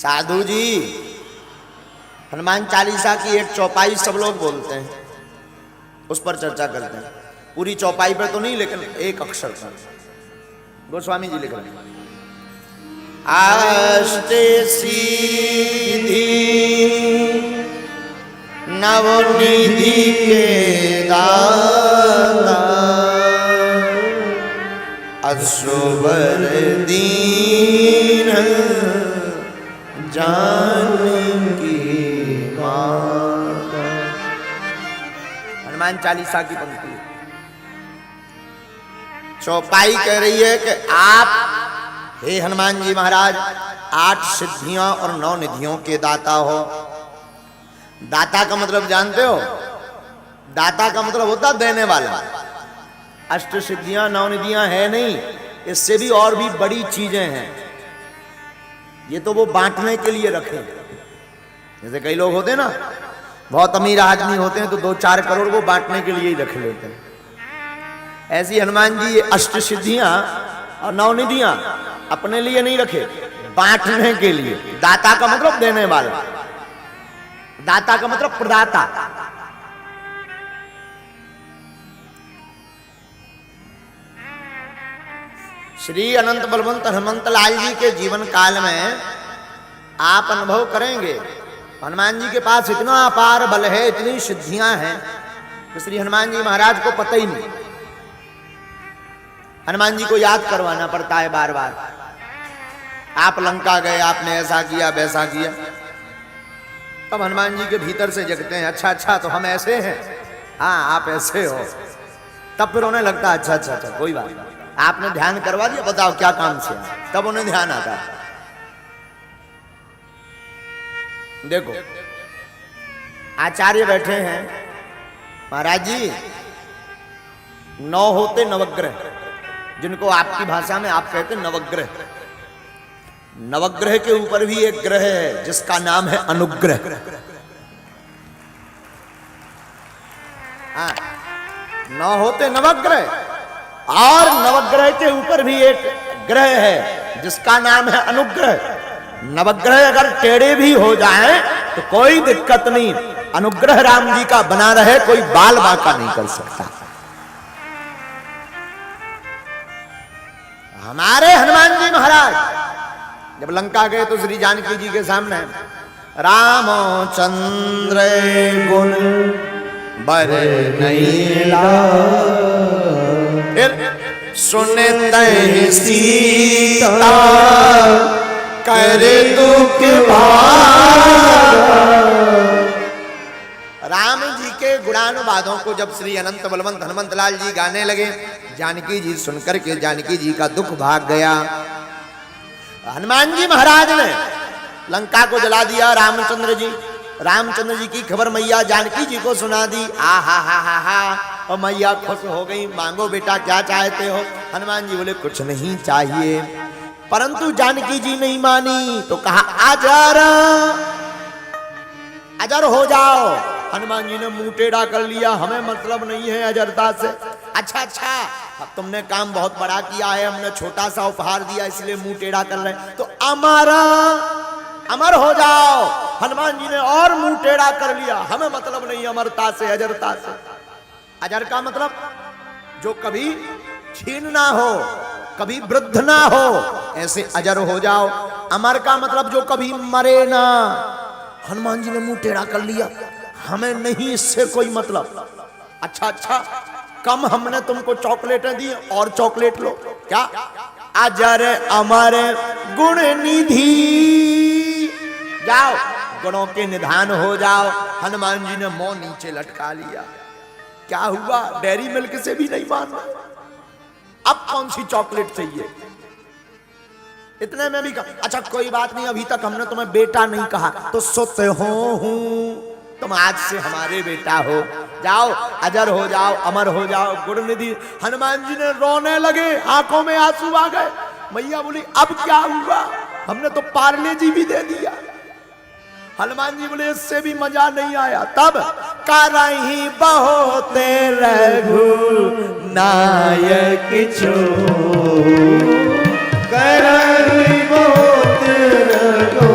साधु जी, हनुमान चालीसा की एक चौपाई सब लोग बोलते हैं, उस पर चर्चा करते हैं। पूरी चौपाई पर तो नहीं, लेकिन एक अक्षर पर। गोस्वामी जी लिख रहे हैं, आष्टे सीधी नवनिधि के दाता, असुबर दीन जानकी माता। हनुमान चालीसा की पंक्ति चौपाई कह रही है कि आप हे हनुमान जी महाराज 8 सिद्धियां और 9 निधियों के दाता हो। दाता का मतलब जानते हो? दाता का मतलब होता देने वाला। अष्ट सिद्धियां 9 निधियां है नहीं, इससे भी और भी बड़ी चीजें हैं। ये तो वो बांटने के लिए रखे। जैसे कई लोग होते हैं ना, बहुत अमीर आदमी होते हैं तो 2-4 करोड़ वो बांटने के लिए ही रख लेते हैं। ऐसी हनुमान जी अष्ट सिद्धियां और 9 निधियां अपने लिए नहीं रखे, बांटने के लिए। दाता का मतलब देने वाला, दाता का मतलब प्रदाता। श्री अनंत बलवंत हनुमंत लाल जी के जीवन काल में आप अनुभव करेंगे, हनुमान जी के पास इतना अपार बल है, इतनी सिद्धियां हैं कि श्री हनुमान जी महाराज को पता ही नहीं। हनुमान जी को याद करवाना पड़ता है बार बार। आप लंका गए, आपने ऐसा किया वैसा किया। तब हनुमान जी के भीतर से जगते हैं, अच्छा अच्छा तो हम ऐसे हैं, हाँ आप ऐसे हो। तब फिर उन्हें लगता है अच्छा अच्छा अच्छा कोई बात नहीं, आपने ध्यान करवा दिया, बताओ क्या काम से। तब उन्हें ध्यान आता है। देखो आचार्य बैठे हैं, महाराज जी 9 होते नवग्रह, जिनको आपकी भाषा में आप कहते नवग्रह। नवग्रह के ऊपर भी एक ग्रह है जिसका नाम है अनुग्रह। हाँ, 9 होते नवग्रह और नवग्रह के ऊपर भी एक ग्रह है जिसका नाम है अनुग्रह। नवग्रह अगर टेढ़े भी हो जाएं तो कोई दिक्कत नहीं, अनुग्रह राम जी का बना रहे, कोई बाल बांका नहीं कर सकता। हमारे हनुमान जी महाराज जब लंका गए तो श्री जानकी जी के सामने रामचंद्र गुण बर नैला, सुनते सीता कर दुख राम जी के गुणानुवादों को जब श्री अनंत बलवंत हनुमंत लाल जी गाने लगे, जानकी जी सुनकर के जानकी जी का दुख भाग गया। हनुमान जी महाराज ने लंका को जला दिया। रामचंद्र जी की खबर मैया जानकी जी को सुना दी। आ हा और मैया खुश हो गई, मांगो बेटा क्या चाहते हो। हनुमान जी बोले कुछ नहीं चाहिए, परंतु जानकी जी नहीं मानी तो कहा अजर हो जाओ। हनुमान जी ने मुंह टेढ़ा कर लिया, हमें मतलब नहीं है अजरता से। अच्छा अब तुमने काम बहुत बड़ा किया है, हमने छोटा सा उपहार दिया इसलिए मुंह टेढ़ा कर रहे, तो अमर हो जाओ। हनुमान जी ने और मुंह टेढ़ा कर लिया, हमें मतलब नहीं अमरता से अजरता से। अजर का मतलब जो कभी छीन ना हो, कभी वृद्ध ना हो, ऐसे अजर हो जाओ। अमर का मतलब जो कभी मरे ना। हनुमान जी ने मुंह टेढ़ा कर लिया, हमें नहीं इससे कोई मतलब। अच्छा कम हमने तुमको चॉकलेटें दी और चॉकलेट लो। क्या? अजर अमर गुण निधि, जाओ गुणों के निधान हो जाओ। हनुमान जी ने मुंह नीचे लटका लिया। क्या हुआ? डेयरी मिल्क से भी नहीं माना, अब कौन सी चॉकलेट चाहिए? इतने में भी कहा अच्छा कोई बात नहीं, अभी तक हमने तुम्हें बेटा नहीं कहा, तो सोते हो तुम आज से हमारे बेटा हो, जाओ अजर हो जाओ, अमर हो जाओ, गुण निधि। हनुमान जी ने रोने लगे, आंखों में आंसू आ गए। मैया बोली अब क्या हुआ? हमने तो पार्ले जी भी दे दिया। हनुमान जी बोले इससे भी मजा नहीं आया। तब करही बहुत रघु नायक छो, करही बहुत रघु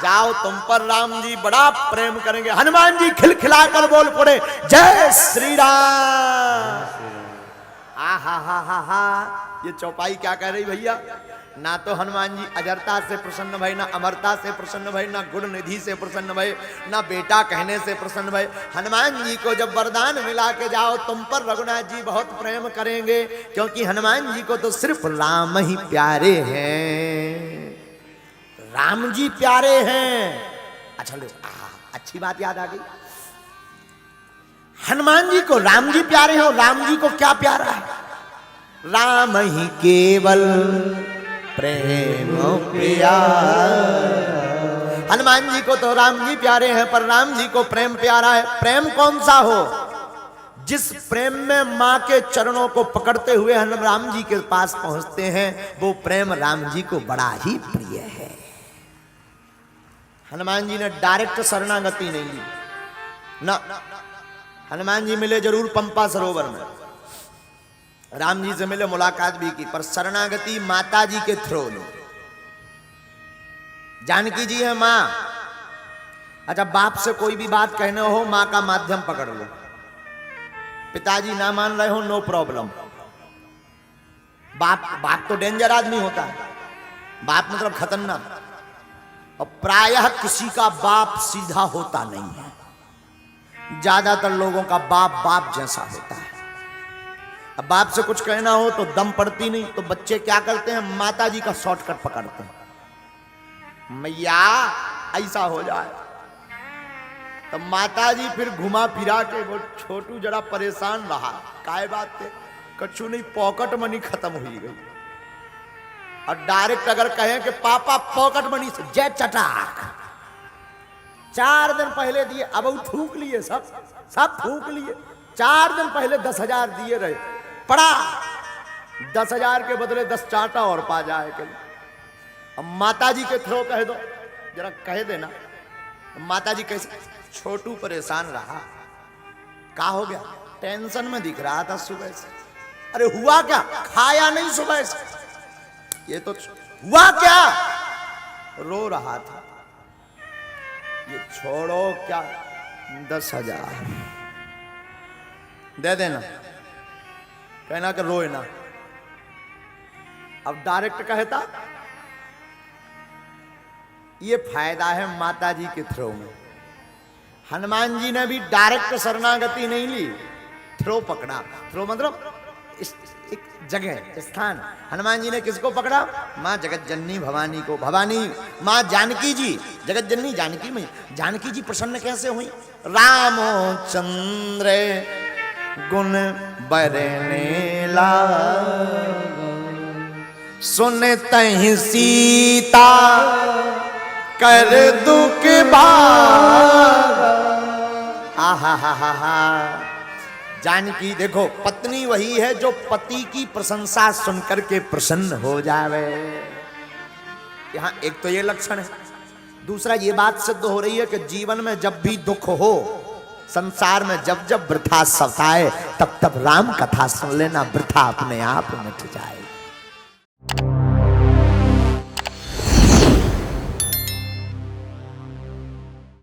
जाओ तुम पर राम जी बड़ा प्रेम करेंगे। हनुमान जी खिलखिला कर बोल पड़े, जय श्री राम। आ हा हा हा हा, ये चौपाई क्या कह रही भैया? ना तो हनुमान जी अजरता से प्रसन्न भय, ना अमरता से प्रसन्न भय, ना गुण निधि से प्रसन्न भय, ना बेटा कहने से प्रसन्न भय। हनुमान जी को जब वरदान मिला के जाओ तुम पर रघुनाथ जी बहुत प्रेम करेंगे, क्योंकि हनुमान जी को तो सिर्फ राम ही प्यारे हैं, राम जी प्यारे हैं। अच्छा लो, अच्छी बात याद आ गई। हनुमान जी को राम जी प्यारे हो, राम जी को क्या प्यारा है? राम ही केवल प्रेम प्रिया। हनुमान जी को तो राम जी प्यारे हैं, पर राम जी को प्रेम प्यारा है। प्रेम कौन सा हो? जिस प्रेम में मां के चरणों को पकड़ते हुए हम राम जी के पास पहुंचते हैं, वो प्रेम राम जी को बड़ा ही प्रिय है। हनुमान जी ने डायरेक्ट शरणागति नहीं ली ना। हनुमान जी मिले जरूर पंपा सरोवर में, राम जी से मिले, मुलाकात भी की, पर शरणागति माता जी के थ्रू लो। जानकी जी है मां। अच्छा, बाप से कोई भी बात कहने हो, मां का माध्यम पकड़ लो। पिताजी ना मान रहे हो, नो प्रॉब्लम। बाप तो डेंजर आदमी होता है, बाप मतलब खतरनाक। और प्रायः किसी का बाप सीधा होता नहीं है, ज्यादातर लोगों का बाप बाप जैसा होता है। अब बाप से कुछ कहना हो तो दम पड़ती नहीं, तो बच्चे क्या करते हैं, माता जी का शॉर्टकट पकड़ते हैं। मैया ऐसा हो जाए तो माता जी फिर घुमा फिरा के, वो छोटू जरा परेशान रहा, काय बात थे, कछु नहीं, पॉकेट मनी खत्म हुई गई। और डायरेक्ट अगर कहें कि पापा पॉकेट मनी से जय चटाक, 4 दिन पहले दिए, अब वो थूक लिए, सब थूक लिए। 4 दिन पहले 10,000 दिए रहे, पड़ा 10,000 के बदले 10 चाटा और पा जाए के। अब माता जी के थ्रो कह दो, जरा कह देना। माता जी कैसे? छोटू परेशान रहा, क्या हो गया? टेंशन में दिख रहा था सुबह से। अरे हुआ क्या? खाया नहीं सुबह से। ये तो हुआ क्या? रो रहा था। ये छोड़ो, क्या 10,000 दे देना, कहना कि रोए ना। अब डायरेक्ट कहता, ये फायदा है माता जी के थ्रो में। हनुमान जी ने भी डायरेक्ट शरणागति नहीं ली, थ्रो पकड़ा। थ्रो मतलब एक जगह, स्थान। हनुमान जी ने किसको पकड़ा? मां जगत जननी भवानी को। भवानी मां जानकी जी, जगत जननी जानकी में। जानकी जी प्रसन्न कैसे हुई? रामचंद्र गुण बरने लागा, सुनतहि सीता कर दुख भागा। आहा हा हा हा। जानकी देखो, पत्नी वही है जो पति की प्रशंसा सुनकर के प्रसन्न हो जावे। यहां एक तो ये लक्षण है। दूसरा ये बात सिद्ध हो रही है कि जीवन में जब भी दुख हो, संसार में जब जब वृथा सताए, तब तब राम कथा सुन लेना, वृथा अपने आप मिट जाए।